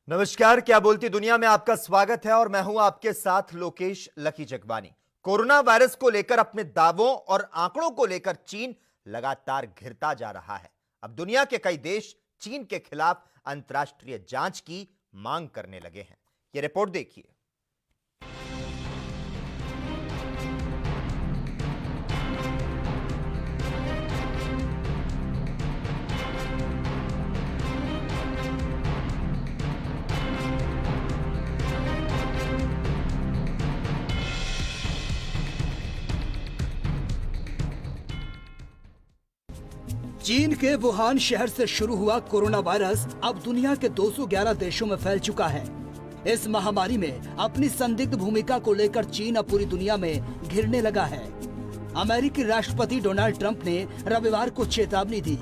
नमस्कार, क्या बोलती दुनिया में आपका स्वागत है और मैं हूं आपके साथ Lokesh lucky Jagbani. Corona virus को लेकर अपने दावों और आंकड़ों को लेकर चीन लगातार घिरता जा रहा है। अब दुनिया के कई देश चीन के खिलाफ अंतर्राष्ट्रीय जांच की मांग करने लगे हैं। यह रिपोर्ट देखिए। चीन के वुहान शहर से शुरू हुआ कोरोना वायरस अब दुनिया के 211 देशों में फैल चुका है। इस महामारी में अपनी संदिग्ध भूमिका को लेकर चीन अब पूरी दुनिया में घिरने लगा है। अमेरिकी राष्ट्रपति डोनाल्ड ट्रंप ने रविवार को चेतावनी दी,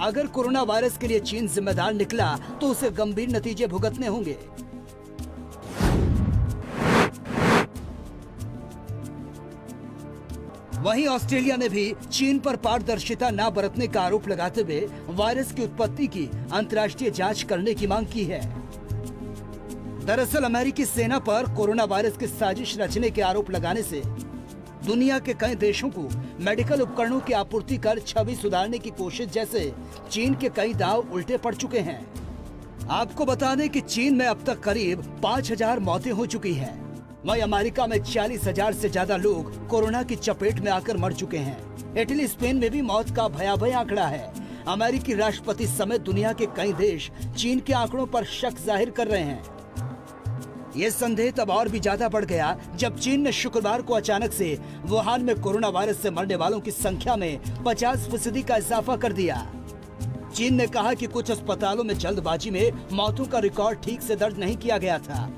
अगर कोरोना वायरस के लिए चीन जिम्मेदार निकला तो उसे गंभीर नतीजे भुगतने होंगे। वहीं ऑस्ट्रेलिया ने भी चीन पर पारदर्शिता न बरतने का आरोप लगाते हुए वायरस की उत्पत्ति की अंतर्राष्ट्रीय जांच करने की मांग की है। दरअसल अमेरिकी सेना पर कोरोना वायरस की साजिश रचने के आरोप लगाने से दुनिया के कई देशों को मेडिकल उपकरणों की आपूर्ति कर छवि सुधारने की कोशिश जैसे चीन के कई दांव उल्टे पड़ चुके हैं। आपको बता दें कि चीन में अब तक करीब 5000 मौतें हो चुकी हैं। वहीं अमेरिका में 40,000 से ज्यादा लोग कोरोना की चपेट में आकर मर चुके हैं। इटली, स्पेन में भी मौत का भयावह आंकड़ा है। अमेरिकी राष्ट्रपति समेत दुनिया के कई देश चीन के आंकड़ों पर शक जाहिर कर रहे हैं। ये संदेह तब और भी ज्यादा बढ़ गया जब चीन ने शुक्रवार को अचानक से वुहान में कोरोना वायरस से मरने वालों की संख्या में 50% का इजाफा कर दिया। चीन ने कहा कि कुछ अस्पतालों में जल्दबाजी में मौतों का रिकॉर्ड ठीक से दर्ज नहीं किया गया था,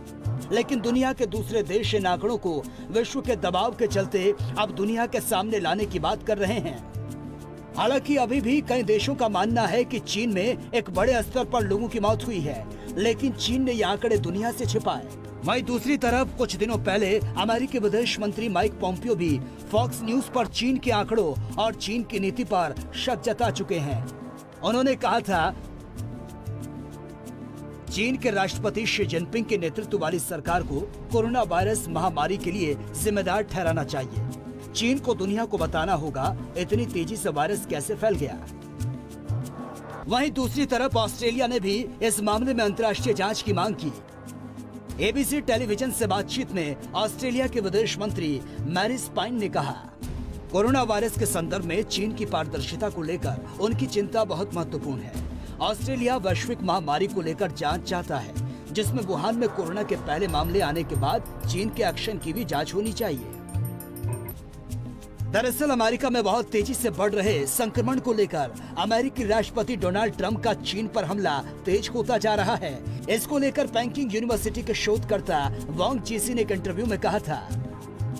लेकिन दुनिया के दूसरे देश इन आंकड़ों को विश्व के दबाव के चलते अब दुनिया के सामने लाने की बात कर रहे हैं। हालांकि अभी भी कई देशों का मानना है कि चीन में एक बड़े स्तर पर लोगों की मौत हुई है, लेकिन चीन ने ये आंकड़े दुनिया से छिपाए। वहीं दूसरी तरफ कुछ दिनों पहले अमेरिकी विदेश मंत्री माइक पोम्पियो भी फॉक्स न्यूज पर चीन के आंकड़ों और चीन की नीति पर शक जता चुके हैं। उन्होंने कहा था, चीन के राष्ट्रपति शी जिनपिंग के नेतृत्व वाली सरकार को कोरोना वायरस महामारी के लिए जिम्मेदार ठहराना चाहिए। चीन को दुनिया को बताना होगा इतनी तेजी से वायरस कैसे फैल गया। वहीं दूसरी तरफ ऑस्ट्रेलिया ने भी इस मामले में अंतर्राष्ट्रीय जांच की मांग की। एबीसी टेलीविजन से बातचीत में ऑस्ट्रेलिया के विदेश मंत्री मैरिस पाइन ने कहा, कोरोना वायरस के संदर्भ में चीन की पारदर्शिता को लेकर उनकी चिंता बहुत महत्वपूर्ण है। ऑस्ट्रेलिया वैश्विक महामारी को लेकर जांच चाहता है, जिसमें वुहान में कोरोना के पहले मामले आने के बाद चीन के एक्शन की भी जांच होनी चाहिए। दरअसल अमेरिका में बहुत तेजी से बढ़ रहे संक्रमण को लेकर अमेरिकी राष्ट्रपति डोनाल्ड ट्रंप का चीन पर हमला तेज होता जा रहा है। इसको लेकर पेकिंग यूनिवर्सिटी के शोधकर्ता वांग जीसी ने एक इंटरव्यू में कहा था,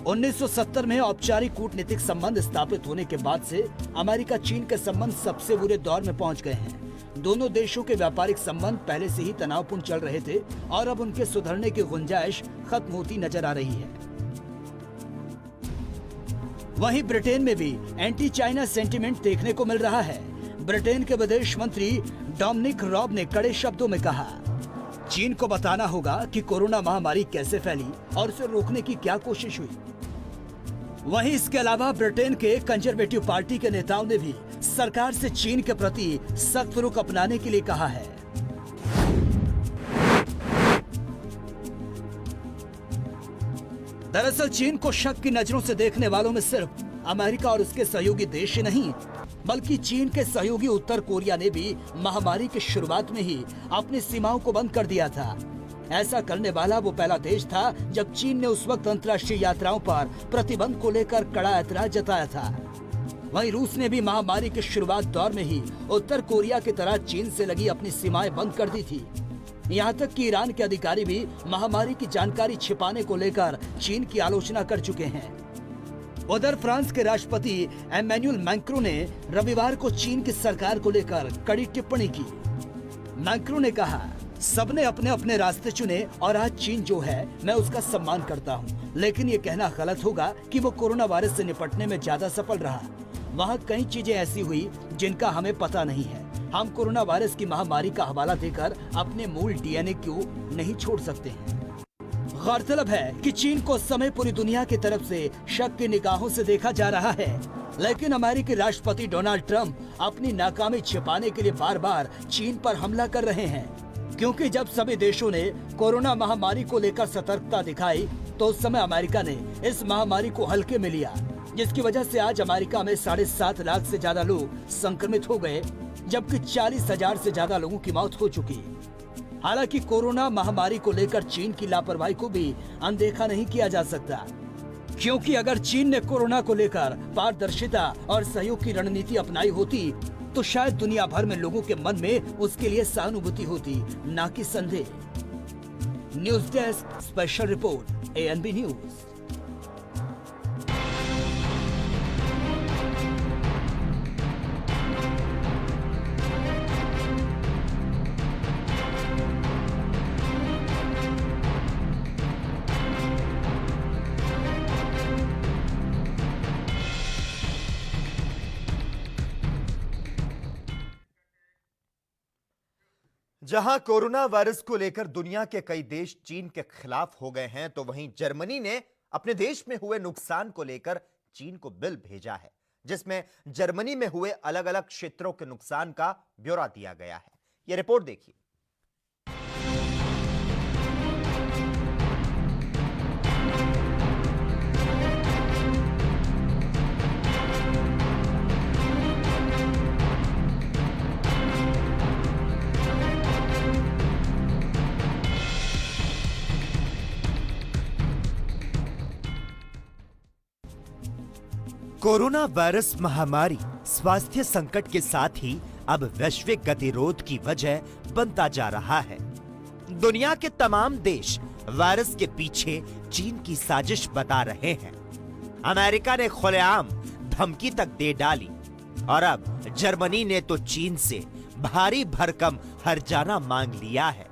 1970 में औपचारिक कूटनीतिक संबंध स्थापित होने के बाद से अमेरिका चीन के संबंध सबसे बुरे दौर में पहुंच गए हैं। दोनों देशों के व्यापारिक संबंध पहले से ही तनावपूर्ण चल रहे थे और अब उनके सुधरने की गुंजाइश खत्म होती नजर आ रही है। वहीं ब्रिटेन में भी एंटी चाइना सेंटीमेंट देखने को मिल रहा है। ब्रिटेन के विदेश मंत्री डोमिनिक रॉब ने कड़े शब्दों में कहा, चीन को बताना होगा कि कोरोना महामारी कैसे फैली और उसे रोकने की क्या कोशिश हुई। वहीं इसके अलावा ब्रिटेन के कंजर्वेटिव पार्टी के नेताओं ने भी सरकार से चीन के प्रति सख्त रुख अपनाने के लिए कहा है। दरअसल चीन को शक की नजरों से देखने वालों में सिर्फ अमेरिका और उसके सहयोगी देश ही नहीं, बल्कि चीन के सहयोगी उत्तर कोरिया ने भी महामारी की शुरुआत में ही अपनी सीमाओं को बंद कर दिया था। ऐसा करने वाला वो पहला देश था जब चीन ने उस वक्त अंतर्राष्ट्रीय यात्राओं पर प्रतिबंध को लेकर कड़ा ऐतराज जताया था। वहीं रूस ने भी महामारी के शुरुआत दौर में ही उत्तर कोरिया की तरह चीन से लगी अपनी सीमाएं बंद कर दी थी। यहाँ तक कि ईरान के अधिकारी भी महामारी की जानकारी छिपाने को लेकर चीन की आलोचना कर चुके हैं। उधर फ्रांस के राष्ट्रपति एमेन्युअल मैक्रों ने रविवार को चीन की सरकार को लेकर कड़ी टिप्पणी की। मैक्रों ने कहा, सबने अपने अपने रास्ते चुने और आज चीन जो है मैं उसका सम्मान करता हूँ, लेकिन ये कहना गलत होगा कि वो कोरोना वायरस से निपटने में ज्यादा सफल रहा। वहाँ कई चीजें ऐसी हुई जिनका हमें पता नहीं है। हम कोरोना वायरस की महामारी का हवाला देकर अपने मूल डीएनए को नहीं छोड़ सकते हैं। गौरतलब है कि चीन को उस समय पूरी दुनिया की तरफ से शक की निगाहों से देखा जा रहा है, लेकिन अमेरिकी राष्ट्रपति डोनाल्ड ट्रंप अपनी नाकामी छिपाने के लिए बार बार चीन पर हमला कर रहे हैं, क्योंकि जब सभी देशों ने कोरोना महामारी को लेकर सतर्कता दिखाई तो उस समय अमेरिका ने इस महामारी को हल्के में लिया, जिसकी वजह से आज अमेरिका में 7.5 लाख से ज्यादा लोग संक्रमित हो गए, जबकि 40,000 से ज्यादा लोगों की मौत हो चुकी। हालांकि कोरोना महामारी को लेकर चीन की लापरवाही को भी अनदेखा नहीं किया जा सकता, क्योंकि अगर चीन ने कोरोना को लेकर पारदर्शिता और सहयोग की रणनीति अपनाई होती तो शायद दुनिया भर में लोगों के मन में उसके लिए सहानुभूति होती, ना कि संदेह। News desk special report ANB news. जहां कोरोना वायरस को लेकर दुनिया के कई देश चीन के खिलाफ हो गए हैं, तो वहीं जर्मनी ने अपने देश में हुए नुकसान को लेकर चीन को बिल भेजा है, जिसमें जर्मनी में हुए अलग अलग क्षेत्रों के नुकसान का ब्यौरा दिया गया है। यह रिपोर्ट देखिए। कोरोना वायरस महामारी स्वास्थ्य संकट के साथ ही अब वैश्विक गतिरोध की वजह बनता जा रहा है। दुनिया के तमाम देश वायरस के पीछे चीन की साजिश बता रहे हैं। अमेरिका ने खुलेआम धमकी तक दे डाली और अब जर्मनी ने तो चीन से भारी भरकम हर्जाना मांग लिया है।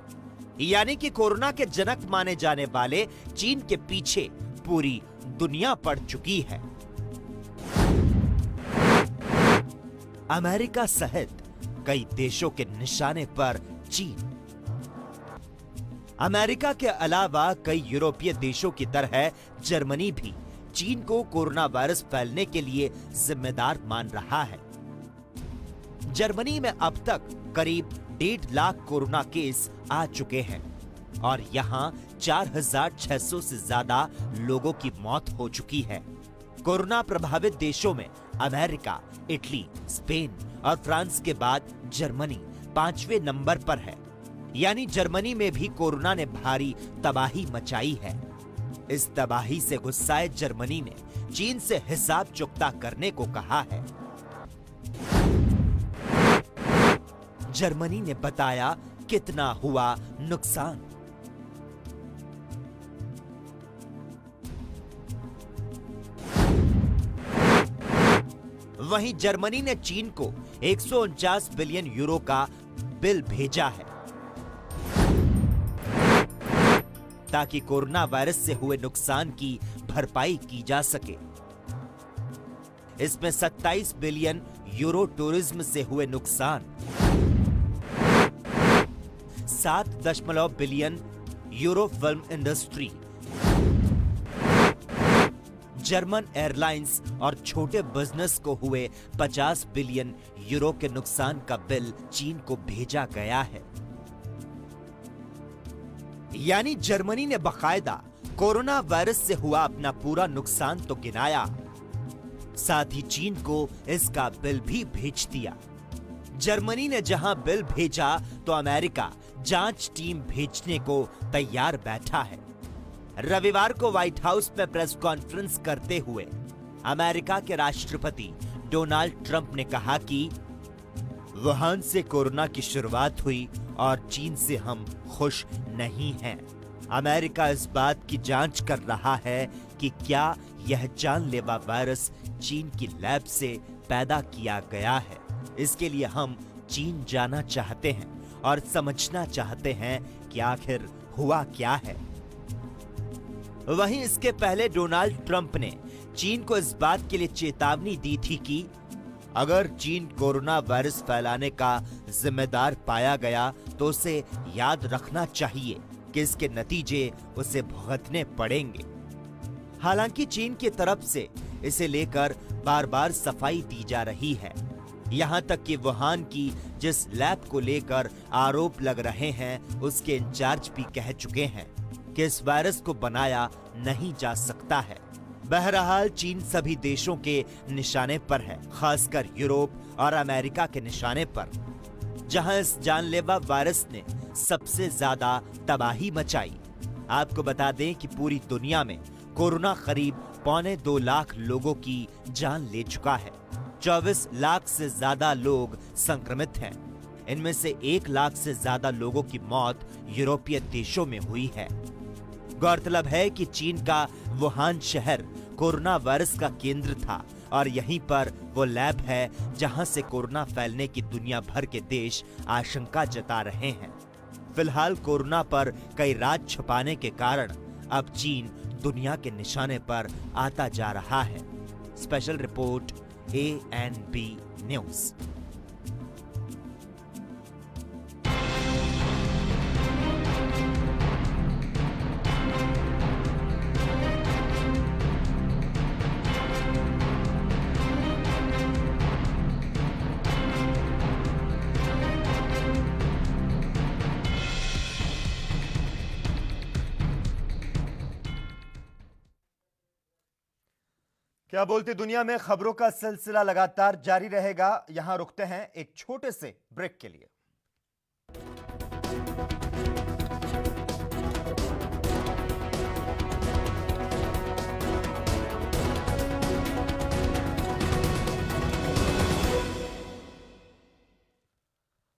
यानी कि कोरोना के जनक माने जाने वाले चीन के पीछे पूरी दुनिया पड़ चुकी है। अमेरिका सहित कई देशों के निशाने पर चीन। अमेरिका के अलावा कई यूरोपीय देशों की तरह जर्मनी भी चीन को कोरोना वायरस फैलने के लिए जिम्मेदार मान रहा है। जर्मनी में अब तक करीब 1.5 लाख कोरोना केस आ चुके हैं और यहां 4,600 से ज्यादा लोगों की मौत हो चुकी है। कोरोना प्रभावित देशों में अमेरिका, इटली, स्पेन और फ्रांस के बाद जर्मनी 5वें नंबर पर है। यानी जर्मनी में भी कोरोना ने भारी तबाही मचाई है। इस तबाही से गुस्साए जर्मनी ने चीन से हिसाब चुकता करने को कहा है। जर्मनी ने बताया कितना हुआ नुकसान। वहीं जर्मनी ने चीन को 149 बिलियन यूरो का बिल भेजा है ताकि कोरोना वायरस से हुए नुकसान की भरपाई की जा सके। इसमें 27 बिलियन यूरो टूरिज्म से हुए नुकसान, 7 billion euro film industry, German airlines और छोटे बिजनेस को हुए 50 बिलियन यूरो के नुकसान का बिल चीन को भेजा गया है। यानी जर्मनी ने बकायदा कोरोना वायरस से हुआ अपना पूरा नुकसान तो गिनाया, साथ ही चीन को इसका बिल भी भेज दिया। जर्मनी ने जहां बिल भेजा तो अमेरिका जांच टीम भेजने को तैयार बैठा है। रविवार को व्हाइट हाउस में प्रेस कॉन्फ्रेंस करते हुए अमेरिका के राष्ट्रपति डोनाल्ड ट्रंप ने कहा कि वुहान से कोरोना की शुरुआत हुई और चीन से हम खुश नहीं हैं। अमेरिका इस बात की जांच कर रहा है कि क्या यह जानलेवा वायरस चीन की लैब से पैदा किया गया है। इसके लिए हम चीन जाना चाहते हैं और समझना चाहते हैं कि आखिर हुआ क्या है। वहीं इसके पहले डोनाल्ड ट्रंप ने चीन को इस बात के लिए चेतावनी दी थी कि अगर चीन कोरोना वायरस फैलाने का जिम्मेदार पाया गया तो उसे याद रखना चाहिए कि इसके नतीजे उसे भुगतने पड़ेंगे। हालांकि चीन की तरफ से इसे लेकर बार बार सफाई दी जा रही है। यहां तक कि वुहान की जिस लैब को लेकर आरोप लग रहे हैं उसके इंचार्ज भी कह चुके हैं कि इस वायरस को बनाया नहीं जा सकता है। बहरहाल चीन सभी देशों के निशाने पर है, खासकर यूरोप और अमेरिका के निशाने पर, जहां इस जानलेवा वायरस ने सबसे ज्यादा तबाही मचाई। आपको बता दें कि पूरी दुनिया में कोरोना करीब 1.25 लाख लोगों की जान ले चुका है। 24 लाख से ज्यादा लोग संक्रमित हैं। इनमें से 1 लाख से ज्यादा लोगों की मौत यूरोपीय देशों में हुई है। गौरतलब है कि चीन का वुहान शहर कोरोना वायरस का केंद्र था और यहीं पर वो लैब है जहां से कोरोना फैलने की दुनिया भर के देश आशंका जता रहे हैं। फिलहाल कोरोना पर कई राज छुपाने के कारण अब चीन दुनिया के निशाने पर आता जा रहा है। Special report ANB news. क्या बोलती दुनिया में खबरों का सिलसिला लगातार जारी रहेगा। यहां रुकते हैं एक छोटे से ब्रेक के लिए।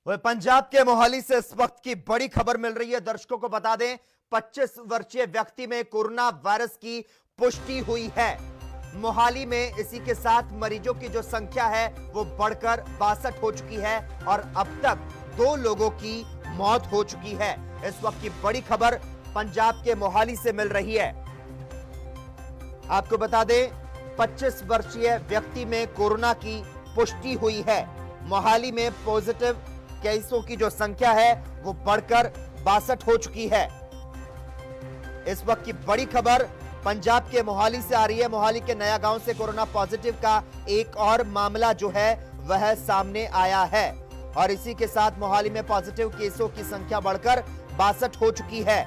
वह पंजाब के मोहाली से इस वक्त की बड़ी खबर मिल रही है। दर्शकों को बता दें, 25 वर्षीय व्यक्ति में कोरोना वायरस की पुष्टि हुई है। मोहाली में इसी के साथ मरीजों की जो संख्या है वो बढ़कर 62 हो चुकी है और अब तक 2 लोगों की मौत हो चुकी है। इस वक्त की बड़ी खबर पंजाब के मोहाली से मिल रही है। आपको बता दें, 25 वर्षीय व्यक्ति में कोरोना की पुष्टि हुई है। मोहाली में पॉजिटिव केसों की जो संख्या है वो बढ़कर 62 हो चुकी है। इस वक्त की बड़ी खबर पंजाब के मोहाली से आ रही है। मोहाली के नया गांव से कोरोना पॉजिटिव का एक और मामला जो है वह सामने आया है और इसी के साथ मोहाली में पॉजिटिव केसों की संख्या बढ़कर 62 हो चुकी है।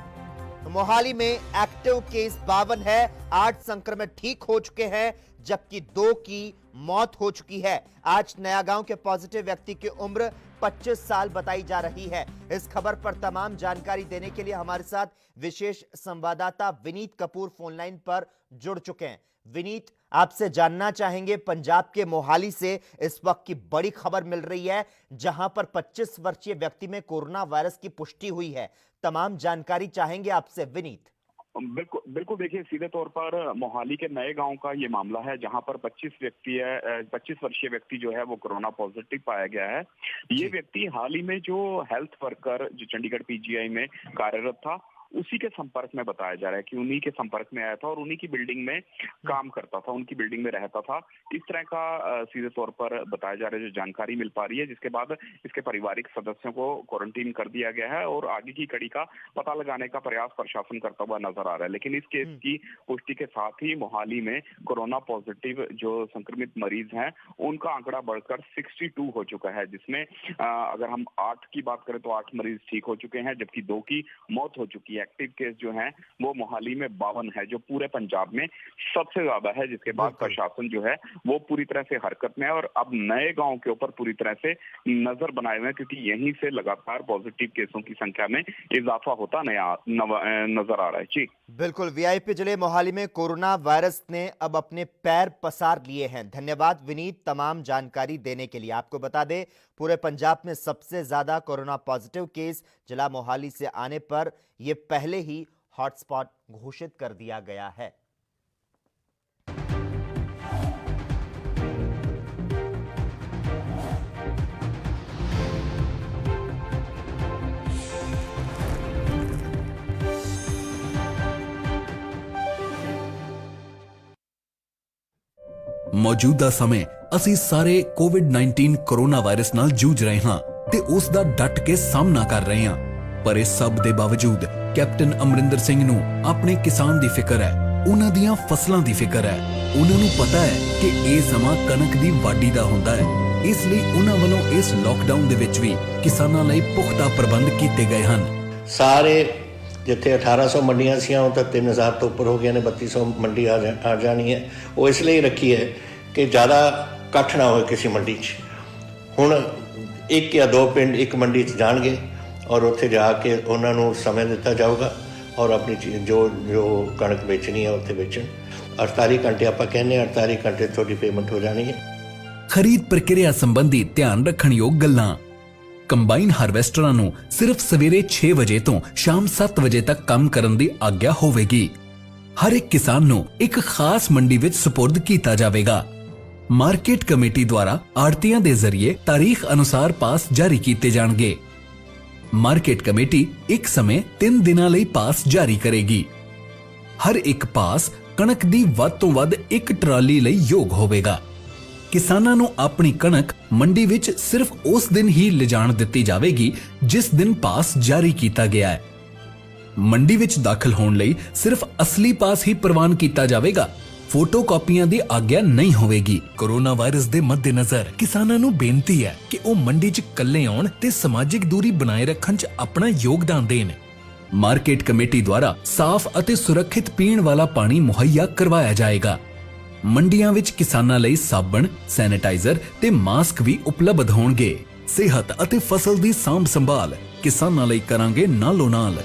मोहाली में एक्टिव केस 52 है, 8 संक्रमित ठीक हो चुके हैं जबकि 2 की मौत हो चुकी है। आज नया गांव के पॉजिटिव व्यक्ति की उम्र 25 साल बताई जा रही है। इस खबर पर तमाम जानकारी देने के लिए हमारे साथ विशेष संवाददाता विनीत कपूर फोन लाइन पर जुड़ चुके हैं। विनीत, आपसे जानना चाहेंगे, पंजाब के मोहाली से इस वक्त की बड़ी खबर मिल रही है जहां पर 25 वर्षीय व्यक्ति में कोरोना वायरस की पुष्टि हुई है। तमाम जानकारी चाहेंगे आपसे विनीत। बिल्कुल बिल्कुल, देखिए सीधे तौर पर मोहाली के नए गांव का ये मामला है जहां पर 25 वर्षीय व्यक्ति जो है वो कोरोना पॉजिटिव पाया गया है। ये व्यक्ति हाल ही में जो हेल्थ वर्कर जो चंडीगढ़ PGI में कार्यरत था उसी के संपर्क में बताया जा रहा है कि उन्हीं के संपर्क में आया था और उन्हीं की बिल्डिंग में काम करता था, उनकी बिल्डिंग में रहता था। इस तरह का सीधे तौर पर बताया जा रहा है, जो जानकारी मिल पा रही है, जिसके बाद इसके पारिवारिक सदस्यों को क्वारंटीन कर दिया गया है और आगे की कड़ी का पता लगाने का प्रयास प्रशासन करता हुआ नजर आ रहा है। लेकिन इस केस की पुष्टि के साथ ही मोहाली में कोरोना पॉजिटिव जो संक्रमित मरीज हैं उनका आंकड़ा बढ़कर 62 हो चुका है, जिसमें अगर हम 8 की बात करें तो 8 मरीज ठीक हो चुके हैं जबकि 2 की मौत हो चुकी है। एक्टिव केस जो हैं वो मोहाली में 52 है, जो पूरे पंजाब में सबसे ज्यादा है, जिसके बाद प्रशासन जो है वो पूरी तरह से हरकत में है और अब नए गांव के ऊपर पूरी तरह से नजर बनाए हुए हैं क्योंकि यहीं से लगातार पॉजिटिव केसों की संख्या में इजाफा होता नजर आ रहा है। जी बिल्कुल, VIP जिले मोहाली में कोरोना वायरस ने अब अपने पैर पसार लिए हैं। धन्यवाद विनीत तमाम जानकारी देने के लिए। आपको बता दें, पूरे पंजाब में सबसे ज्यादा कोरोना पॉजिटिव केस जिला मोहाली से आने पर यह पहले ही हॉटस्पॉट घोषित कर दिया गया है। ਮੌਜੂਦਾ ਸਮੇਂ ਅਸੀਂ ਸਾਰੇ ਕੋਵਿਡ-19 ਕੋਰੋਨਾ ਵਾਇਰਸ ਨਾਲ ਜੂਝ ਰਹੇ ਹਾਂ ਤੇ ਉਸ ਦਾ ਡਟ ਕੇ ਸਾਹਮਣਾ ਕਰ ਰਹੇ ਹਾਂ। ਪਰ ਇਸ ਸਭ ਦੇ ਬਾਵਜੂਦ ਕੈਪਟਨ ਅਮਰਿੰਦਰ ਸਿੰਘ ਨੂੰ ਆਪਣੇ ਕਿਸਾਨ ਦੀ ਫਿਕਰ ਹੈ, ਉਹਨਾਂ ਦੀਆਂ ਫਸਲਾਂ ਦੀ ਫਿਕਰ ਹੈ। ਉਹਨਾਂ ਨੂੰ ਪਤਾ ਹੈ ਕਿ ਇਹ ਸਮਾਂ ਕਣਕ ਦੀ ਵਾਢੀ ਦਾ ਹੁੰਦਾ ਹੈ, ਇਸ ਲਈ ਉਹਨਾਂ ਵੱਲੋਂ ਇਸ ਲੋਕਡਾਊਨ ਦੇ ਵਿੱਚ ਵੀ ਕਿਸਾਨਾਂ ਲਈ ਪੁਖਤਾ ਪ੍ਰਬੰਧ ਕੀਤੇ ਗਏ ਹਨ। ਸਾਰੇ ਜਿੱਥੇ 1800 ਮੰਡੀਆਂ ਸੀ ਉਹ ਤਾਂ 3000 ਤੋਂ ਉੱਪਰ ਹੋ ਗਈਆਂ ਨੇ, 3200 ਮੰਡੀ ਆ ਜਾਣੀ ਹੈ। ਉਹ ਇਸ ਲਈ ਰੱਖੀ ਹੈ ਕਿ ਜ਼ਿਆਦਾ ਇਕੱਠ ਨਾ ਹੋਵੇ ਕਿਸੇ ਮੰਡੀ 'ਚ। ਹੁਣ 1 ਜਾਂ 2 ਪਿੰਡ ਇੱਕ ਮੰਡੀ 'ਚ ਜਾਣਗੇ ਔਰ ਉੱਥੇ ਜਾ ਕੇ ਉਹਨਾਂ ਨੂੰ ਸਮੇਂ ਦਿੱਤਾ ਜਾਊਗਾ ਔਰ ਆਪਣੀ ਚੀਜ਼ ਜੋ ਕਣਕ ਵੇਚਣੀ ਹੈ ਉੱਥੇ ਵੇਚਣ। 48 ਘੰਟੇ ਆਪਾਂ ਕਹਿੰਦੇ 48 ਘੰਟੇ ਤੁਹਾਡੀ ਪੇਮੈਂਟ ਹੋ ਜਾਣੀ ਹੈ। ਖਰੀਦ ਪ੍ਰਕਿਰਿਆ ਸੰਬੰਧੀ ਧਿਆਨ ਰੱਖਣਯੋਗ ਗੱਲਾਂ। ਕੰਬਾਈਨ ਹਾਰਵੈਸਟਰਾਂ ਨੂੰ ਸਿਰਫ ਸਵੇਰੇ 6 ਵਜੇ ਤੋਂ ਸ਼ਾਮ 7 ਵਜੇ ਤੱਕ ਕੰਮ ਕਰਨ ਦੀ ਆਗਿਆ ਹੋਵੇਗੀ। ਹਰ ਇੱਕ ਕਿਸਾਨ ਨੂੰ ਇੱਕ ਖਾਸ ਮੰਡੀ ਵਿੱਚ ਸਪੁਰਦ ਕੀਤਾ ਜਾਵੇਗਾ। ਮਾਰਕੀਟ ਕਮੇਟੀ ਦੁਆਰਾ ਆੜਤੀਆਂ ਦੇ ਜ਼ਰੀਏ ਤਾਰੀਖ ਅਨੁਸਾਰ ਪਾਸ ਜਾਰੀ ਕੀਤੇ ਜਾਣਗੇ। ਮਾਰਕੀਟ ਕਮੇਟੀ ਇੱਕ ਸਮੇਂ 3 ਦਿਨਾਂ ਲਈ ਪਾਸ ਜਾਰੀ ਕਰੇਗੀ। ਹਰ ਇੱਕ ਪਾਸ ਕਣਕ ਦੀ ਵੱਧ ਤੋਂ ਵੱਧ 1 ਟਰਾਲੀ ਲਈ ਯੋਗ ਹੋਵੇਗਾ। ਕਿਸਾਨਾਂ ਨੂੰ ਆਪਣੀ ਕਣਕ ਮੰਡੀ ਵਿੱਚ ਸਿਰਫ ਉਸ ਦਿਨ ਹੀ ਲਿਜਾਣ ਦਿੱਤੀ ਜਾਵੇਗੀ ਜਿਸ ਦਿਨ ਪਾਸ ਜਾਰੀ ਕੀਤਾ ਗਿਆ ਹੈ। ਮੰਡੀ ਵਿੱਚ ਦਾਖਲ ਹੋਣ ਲਈ ਸਿਰਫ ਅਸਲੀ ਪਾਸ ਹੀ ਪ੍ਰਵਾਨ ਕੀਤਾ ਜਾਵੇਗਾ। ਫੋਟੋ ਕਾਪੀਆਂ ਦੀ ਆਗਿਆ ਨਹੀਂ ਹੋਵੇਗੀ। ਕੋਰੋਨਾ ਵਾਇਰਸ ਦੇ ਮੱਦੇਨਜ਼ਰ ਕਿਸਾਨਾਂ ਨੂੰ ਬੇਨਤੀ ਹੈ ਕਿ ਉਹ ਮੰਡੀ 'ਚ ਇਕੱਲੇ ਆਉਣ ਤੇ ਸਮਾਜਿਕ ਦੂਰੀ ਬਣਾਏ ਰੱਖਣ 'ਚ ਆਪਣਾ ਯੋਗਦਾਨ ਦੇਣ। ਮਾਰਕੀਟ ਕਮੇਟੀ ਦੁਆਰਾ ਸਾਫ਼ ਅਤੇ ਸੁਰੱਖਿਅਤ ਪੀਣ ਵਾਲਾ ਪਾਣੀ ਮੁਹੱਈਆ ਕਰਵਾਇਆ ਜਾਏਗਾ। ਮੰਡੀਆਂ ਵਿੱਚ ਕਿਸਾਨਾਂ ਲਈ ਸਾਬਣ, ਸੈਨੀਟਾਈਜ਼ਰ ਤੇ ਮਾਸਕ ਵੀ ਉਪਲਬਧ ਹੋਣਗੇ। ਸਿਹਤ ਅਤੇ ਫਸਲ ਦੀ ਸਾਂਭ ਸੰਭਾਲ ਕਿਸਾਨਾਂ ਲਈ ਕਰਾਂਗੇ ਨਾਲੋਂ ਨਾਲ।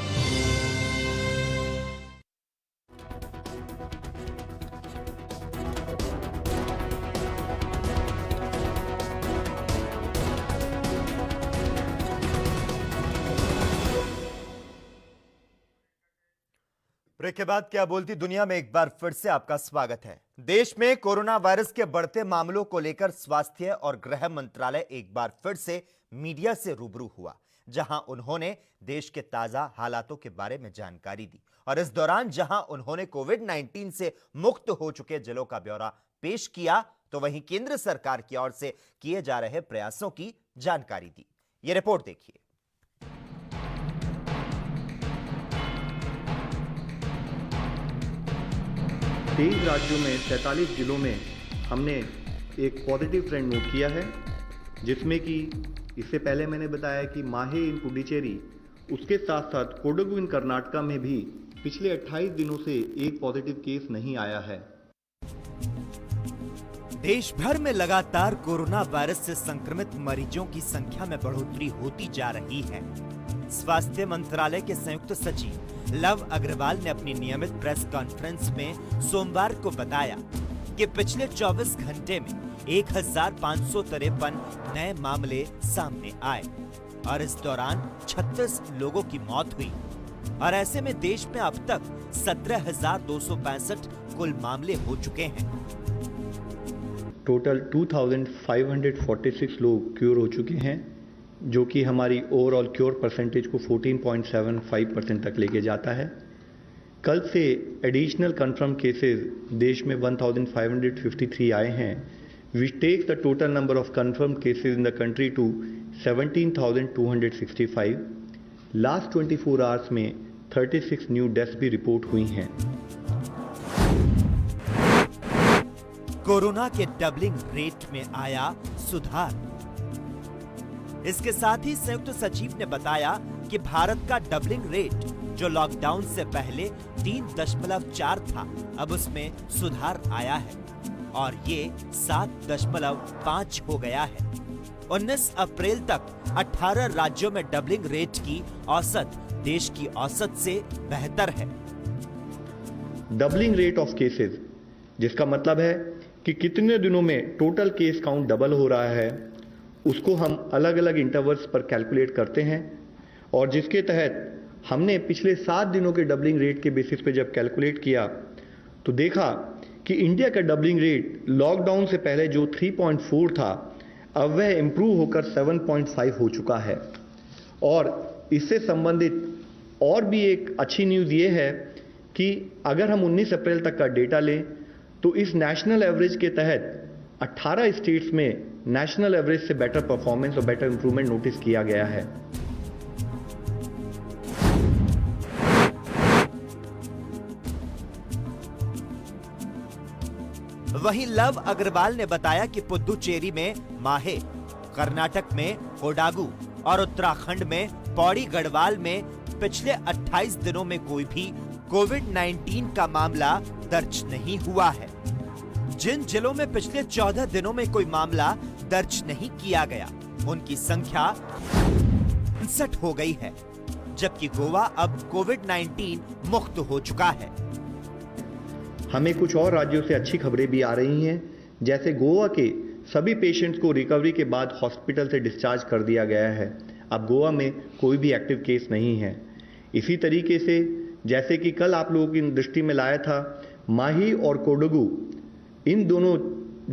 ब्रेक के बाद क्या बोलती दुनिया में एक बार फिर से आपका स्वागत है। देश में कोरोना वायरस के बढ़ते मामलों को लेकर स्वास्थ्य और गृह मंत्रालय एक बार फिर से मीडिया से रूबरू हुआ, जहां उन्होंने देश के ताजा हालातों के बारे में जानकारी दी। और इस दौरान जहां उन्होंने कोविड-19 से मुक्त हो चुके जिलों का ब्यौरा पेश किया, तो वहीं केंद्र सरकार की ओर से किए जा रहे प्रयासों की जानकारी दी। यह रिपोर्ट देखिए। 23 राज्यों में 43 जिलों में हमने एक पॉजिटिव ट्रेंड नोट किया है, जिसमें कि इससे पहले मैंने बताया कि माहे इन पुडुचेरी, उसके साथ साथ कोडगु इन कर्नाटका में भी पिछले 28 दिनों से एक पॉजिटिव केस नहीं आया है। देश भर में लगातार कोरोना वायरस से संक्रमित मरीजों की संख्या में बढ़ोतरी होती जा रही है। स्वास्थ्य मंत्रालय के संयुक्त सचिव लव अग्रवाल ने अपनी नियमित प्रेस कॉन्फ्रेंस में सोमवार को बताया कि पिछले 24 घंटे में 1553 नए मामले सामने आए और इस दौरान 36 लोगों की मौत हुई। और ऐसे में देश में अब तक 17,265 कुल मामले हो चुके हैं। टोटल 2,546 लोग क्योर हो चुके हैं, जो कि हमारी ओवरऑल क्योर परसेंटेज को 14.75% तक लेके जाता है। कल से एडिशनल कंफर्म केसेस देश में 1,553 आए हैं, which takes the total number of confirm cases in the country to 17,265। Last 24 hours में 36 न्यू डेथ्स भी रिपोर्ट हुई हैं। कोरोना के डबलिंग रेट में आया सुधार। इसके साथ ही संयुक्त सचिव ने बताया कि भारत का डबलिंग रेट, जो लॉकडाउन से पहले 3.4 था, अब उसमें सुधार आया है और ये 7.5 हो गया है। 19 अप्रैल तक 18 राज्यों में डबलिंग रेट की औसत देश की औसत से बेहतर है। डबलिंग रेट ऑफ केसेस, जिसका मतलब है कि कितने दिनों में टोटल केस काउंट डबल हो रहा है, उसको हम अलग अलग इंटरवल्स पर कैलकुलेट करते हैं। और जिसके तहत हमने पिछले 7 दिनों के डबलिंग रेट के बेसिस पे जब कैलकुलेट किया तो देखा कि इंडिया का डबलिंग रेट लॉकडाउन से पहले जो 3.4 था, अब वह इम्प्रूव होकर 7.5 हो चुका है। और इससे संबंधित और भी एक अच्छी न्यूज़ ये है कि अगर हम 19 अप्रैल तक का डेटा लें तो इस नेशनल एवरेज के तहत 18 स्टेट्स में नेशनल एवरेज से बेटर परफॉर्मेंस और बेटर इंप्रूवमेंट नोटिस किया गया है। वहीं लव अग्रवाल ने बताया कि पुद्दुचेरी में माहे, कर्नाटक में कोडागु और उत्तराखंड में पौड़ी गढ़वाल में पिछले 28 दिनों में कोई भी कोविड-19 का मामला दर्ज नहीं हुआ है। जिन जिलों में पिछले 14 दिनों में कोई मामला दर्ज नहीं किया गया, उनकी संख्या 59 हो गई है, जबकि गोवा अब कोविड-19 मुक्त हो चुका है। हमें कुछ और राज्यों से अच्छी खबरें भी आ रही हैं, जैसे गोवा के सभी पेशेंट्स को रिकवरी के बाद हॉस्पिटल से डिस्चार्ज कर दिया गया है। अब गोवा में कोई भी एक्टिव केस नहीं है। इसी तरीके से जैसे कि कल आप लोगों की दृष्टि में लाया था, माही और कोडगु, इन दोनों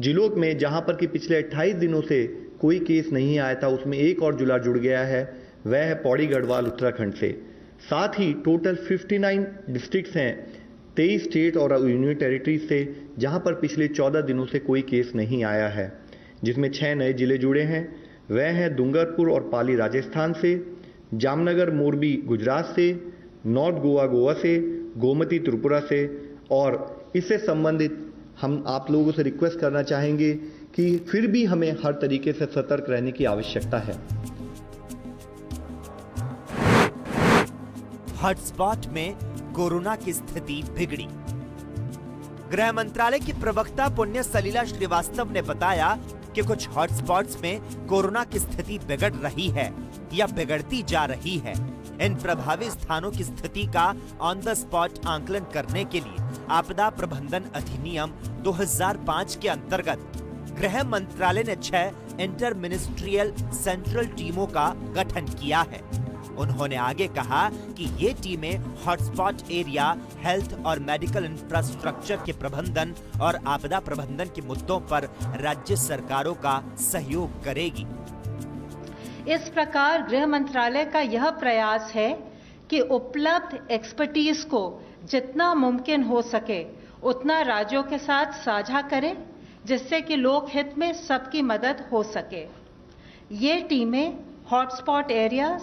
जिलों में जहां पर कि पिछले 28 दिनों से कोई केस नहीं आया था, उसमें एक और जिला जुड़ गया है, वह है पौड़ी गढ़वाल उत्तराखंड से। साथ ही टोटल 59 डिस्ट्रिक्ट्स हैं 23 स्टेट और यूनियन टेरिटरीज से, जहां पर पिछले 14 दिनों से कोई केस नहीं आया है, जिसमें 6 नए जिले जुड़े हैं। वह हैं डूंगरपुर और पाली राजस्थान से, जामनगर मोरबी गुजरात से, नॉर्थ गोवा गोवा से, गोमती त्रिपुरा से। और इससे संबंधित हम आप लोगों से रिक्वेस्ट करना चाहेंगे कि फिर भी हमें हर तरीके से सतर्क रहने की आवश्यकता है। हॉटस्पॉट में कोरोना की स्थिति बिगड़ी। गृह मंत्रालय की प्रवक्ता पुण्य सलीला श्रीवास्तव ने बताया कि कुछ हॉटस्पॉट्स में कोरोना की स्थिति बिगड़ रही है या बिगड़ती जा रही है। इन प्रभावित स्थानों की स्थिति का ऑन द स्पॉट आंकलन करने के लिए आपदा प्रबंधन अधिनियम 2005 के अंतर्गत गृह मंत्रालय ने 6 इंटर मिनिस्ट्रियल सेंट्रल टीमों का गठन किया है। उन्होंने आगे कहा कि ये टीमें हॉटस्पॉट एरिया, हेल्थ और मेडिकल इंफ्रास्ट्रक्चर के प्रबंधन और आपदा प्रबंधन के मुद्दों पर राज्य सरकारों का सहयोग करेगी। इस प्रकार गृह मंत्रालय का यह प्रयास है कि उपलब्ध एक्सपर्टीज को जितना मुमकिन हो सके उतना राज्यों के साथ साझा करें, जिससे कि लोक हित में सबकी मदद हो सके। ये टीमें हॉटस्पॉट एरियाज,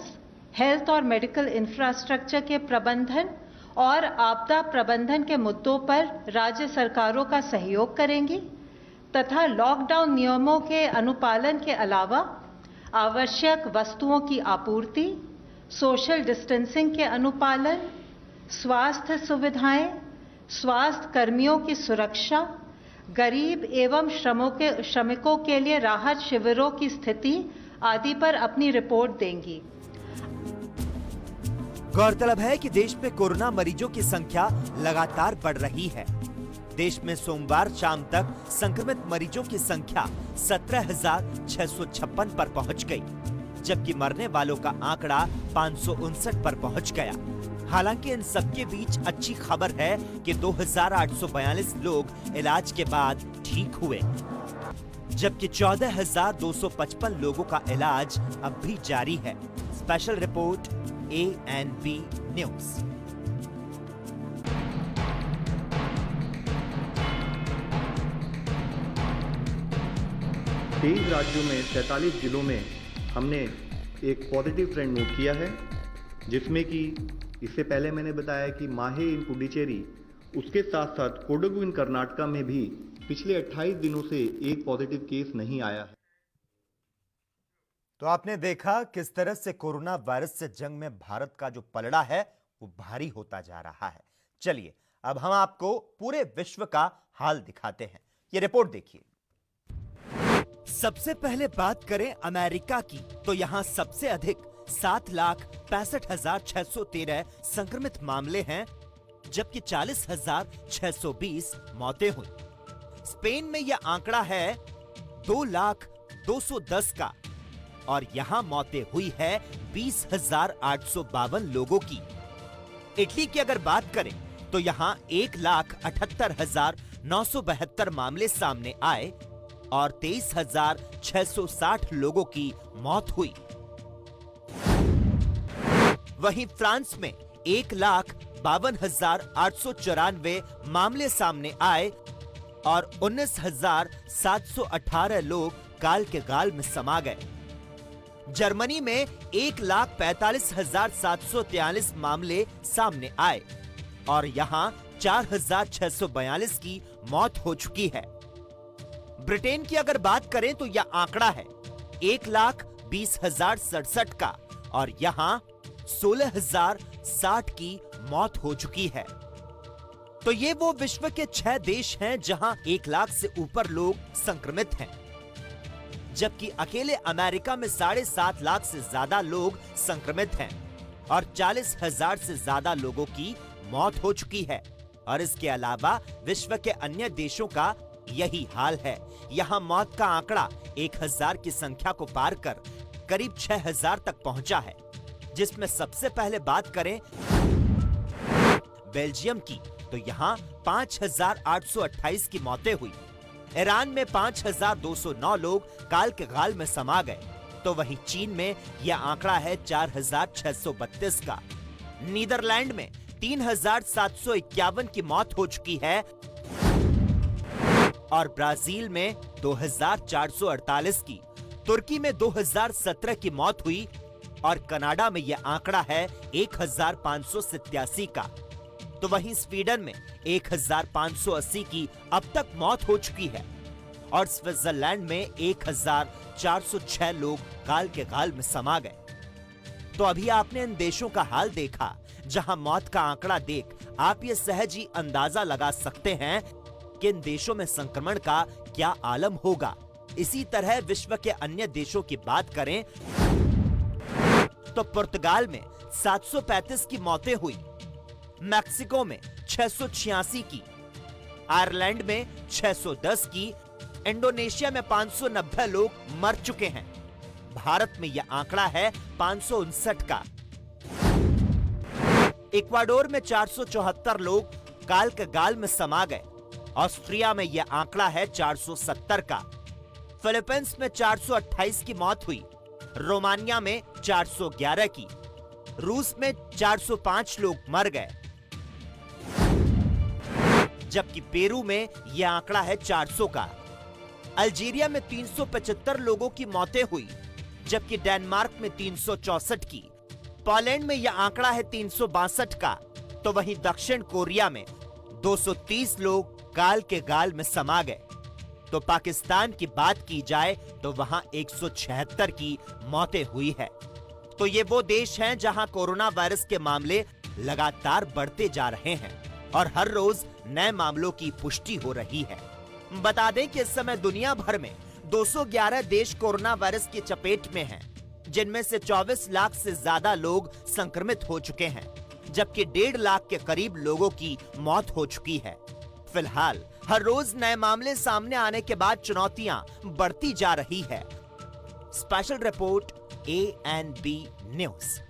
हेल्थ और मेडिकल इंफ्रास्ट्रक्चर के प्रबंधन और आपदा प्रबंधन के मुद्दों पर राज्य सरकारों का सहयोग करेंगी तथा लॉकडाउन नियमों के अनुपालन के अलावा आवश्यक वस्तुओं की आपूर्ति, सोशल डिस्टेंसिंग के अनुपालन, स्वास्थ्य सुविधाएं, स्वास्थ्य कर्मियों की सुरक्षा, गरीब एवं श्रमिकों के लिए राहत शिविरों की स्थिति आदि पर अपनी रिपोर्ट देंगी। गौरतलब है कि देश में कोरोना मरीजों की संख्या लगातार बढ़ रही है। देश में सोमवार शाम तक संक्रमित मरीजों की संख्या 17,656 पर पहुंच गई, जबकि मरने वालों का आंकड़ा 559 पर पहुंच गया। हालांकि इन सबके बीच अच्छी खबर है कि 2,842 लोग इलाज के बाद ठीक हुए, जबकि 14,255 लोगों का इलाज अब भी जारी है। Special report ANB news. 23 राज्यों में 47 जिलों में हमने एक पॉजिटिव ट्रेंड नोट किया है, जिसमें कि इससे पहले मैंने बताया कि माहे इन पुडुचेरी, उसके साथ साथ कोडगु इन कर्नाटका में भी पिछले 28 दिनों से एक पॉजिटिव केस नहीं आया है। तो आपने देखा किस तरह से कोरोना वायरस से जंग में भारत का जो पलड़ा है वो भारी होता जा रहा है। चलिए अब हम आपको पूरे विश्व का हाल दिखाते हैं। ये रिपोर्ट देखिए। सबसे पहले बात करें अमेरिका की, तो यहां सबसे अधिक 7,65,613 संक्रमित मामले हैं, जबकि 40,620 मौतें हुई। स्पेन में यह आंकड़ा है 2,02,10 का और यहां मौतें हुई है 20,852 लोगों की। इटली की अगर बात करें तो यहां 1,78,972 मामले सामने आए और 23,660 लोगों की मौत हुई। वहीं फ्रांस में 1,52,894 मामले सामने आए और 19,718 लोग काल के गाल में समा गए। जर्मनी में 1,45,743 मामले सामने आए और यहां 4,642 की मौत हो चुकी है। ब्रिटेन की अगर बात करें तो यह आंकड़ा है 1,20,067 का और यहां 16,060 की मौत हो चुकी है। तो ये वो विश्व के 6 देश हैं जहां 1 लाख से ऊपर लोग संक्रमित हैं, जबकि अकेले अमेरिका में 7.5 लाख से ज्यादा लोग संक्रमित हैं और 40,000 से ज्यादा लोगों की मौत हो चुकी है। और इसके अलावा विश्व के अन्य देशों का यही हाल है। यहाँ मौत का आंकड़ा 1,000 की संख्या को पार कर करीब 6,000 तक पहुंचा है, जिसमें सबसे पहले बात करें बेल्जियम की तो यहाँ 5,828 की मौतें हुई। ईरान में 5,209 लोग काल के गाल में समा गए, तो वहीं चीन में यह आंकड़ा है 4,632 का। नीदरलैंड में 3,751 की मौत हो चुकी है और ब्राजील में 2,448 की, तुर्की में 2017 की मौत हुई और कनाडा में यह आंकड़ा है 1,587 का। तो वहीं स्वीडन में 1,580 की अब तक मौत हो चुकी है और स्विट्जरलैंड में 1,406 लोग काल के गाल में समा गए। तो अभी आपने इन देशों का हाल देखा, जहां मौत का आंकड़ा देख आप ये सहज ही अंदाजा लगा सकते हैं कि इन देशों में संक्रमण का क्या आलम होगा। इसी तरह विश्व के अन्य देशों की बात करें तो पुर्तगाल में 735 की मौतें हुई, मैक्सिको में 686 की, आयरलैंड में 610 की, इंडोनेशिया में 590 लोग मर चुके हैं। भारत में यह आंकड़ा है 559 का। इक्वाडोर में 474 लोग काल के गाल में समा गए। ऑस्ट्रिया में यह आंकड़ा है 470 का। फिलीपींस में 428 की मौत हुई, रोमानिया में 411 की, रूस में 405 लोग मर गए, जबकि पेरू में यह आंकड़ा है 400 का। अल्जीरिया में 375 लोगों की मौतें हुई, जबकि डेनमार्क में 364 की। पोलैंड में यह आंकड़ा है 362 का। तो वहीं दक्षिण कोरिया में 230 लोग काल के गाल में समा गए। तो पाकिस्तान की बात की जाए तो वहां 176 की मौतें हुई है। तो ये वो देश हैं जहां कोरोना वायरस के मामले लगातार बढ़ते जा रहे हैं और हर रोज नए मामलों की पुष्टि हो रही है। बता दें कि इस समय दुनिया भर में 211 देश कोरोना वायरस की चपेट में हैं, जिनमें से 24 लाख से ज्यादा लोग संक्रमित हो चुके हैं, जबकि 1.5 लाख के करीब लोगों की मौत हो चुकी है। फिलहाल हर रोज नए मामले सामने आने के बाद चुनौतियां बढ़ती जा रही है। Special report ANB news.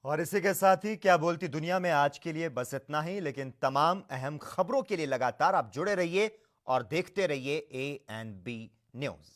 और इसी के साथ ही क्या बोलती दुनिया में आज के लिए बस इतना ही, लेकिन तमाम अहम खबरों के लिए लगातार आप जुड़े रहिए और देखते रहिए ANB न्यूज।